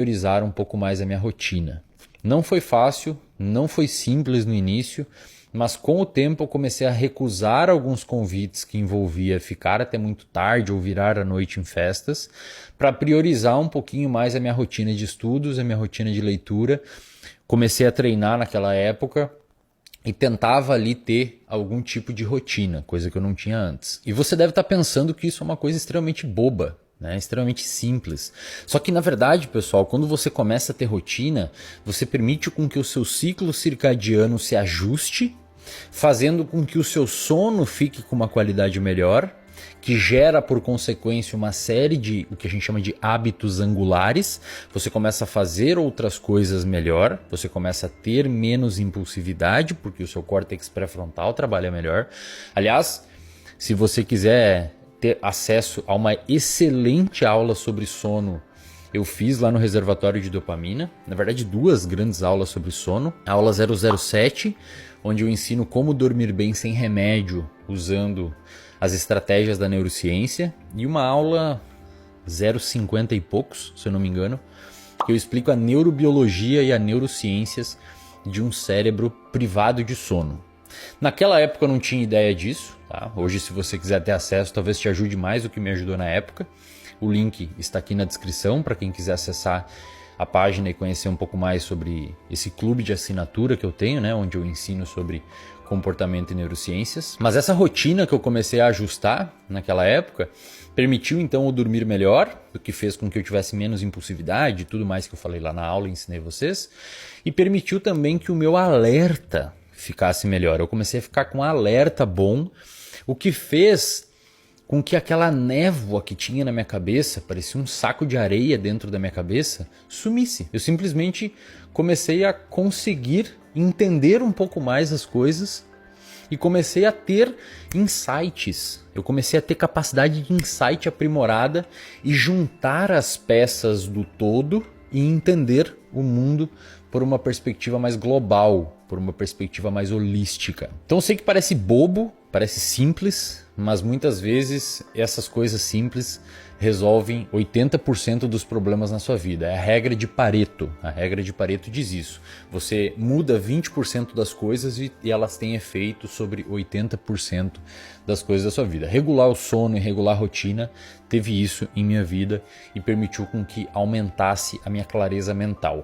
priorizar um pouco mais a minha rotina. Não foi fácil, não foi simples no início, mas com o tempo eu comecei a recusar alguns convites que envolvia ficar até muito tarde ou virar a noite em festas, para priorizar um pouquinho mais a minha rotina de estudos, a minha rotina de leitura. Comecei a treinar naquela época e tentava ali ter algum tipo de rotina, coisa que eu não tinha antes. E você deve estar pensando que isso é uma coisa extremamente boba, né? Extremamente simples. Só que na verdade, pessoal, quando você começa a ter rotina, você permite com que o seu ciclo circadiano se ajuste, fazendo com que o seu sono fique com uma qualidade melhor, que gera por consequência uma série de o que a gente chama de hábitos angulares. Você começa a fazer outras coisas melhor, você começa a ter menos impulsividade, porque o seu córtex pré-frontal trabalha melhor. Aliás, se você quiser ter acesso a uma excelente aula sobre sono, eu fiz lá no reservatório de dopamina, na verdade 2 grandes aulas sobre sono. A aula 007, onde eu ensino como dormir bem sem remédio, usando as estratégias da neurociência, e uma aula 050 e poucos, se eu não me engano, que eu explico a neurobiologia e a neurociências de um cérebro privado de sono. Naquela época eu não tinha ideia disso, tá? Hoje, se você quiser ter acesso, talvez te ajude mais do que me ajudou na época. O link está aqui na descrição para quem quiser acessar a página e conhecer um pouco mais sobre esse clube de assinatura que eu tenho, né? Onde eu ensino sobre comportamento e neurociências. Mas essa rotina que eu comecei a ajustar naquela época permitiu então eu dormir melhor, o que fez com que eu tivesse menos impulsividade e tudo mais que eu falei lá na aula e ensinei vocês. E permitiu também que o meu alerta ficasse melhor. Eu comecei a ficar com um alerta bom, o que fez com que aquela névoa que tinha na minha cabeça, parecia um saco de areia dentro da minha cabeça, sumisse. Eu simplesmente comecei a conseguir entender um pouco mais as coisas e comecei a ter insights. Eu comecei a ter capacidade de insight aprimorada e juntar as peças do todo e entender o mundo por uma perspectiva mais global, por uma perspectiva mais holística. Então eu sei que parece bobo, parece simples, mas muitas vezes essas coisas simples resolvem 80% dos problemas na sua vida. É a regra de Pareto. A regra de Pareto diz isso. Você muda 20% das coisas e elas têm efeito sobre 80% das coisas da sua vida. Regular o sono e regular a rotina teve isso em minha vida e permitiu com que aumentasse a minha clareza mental.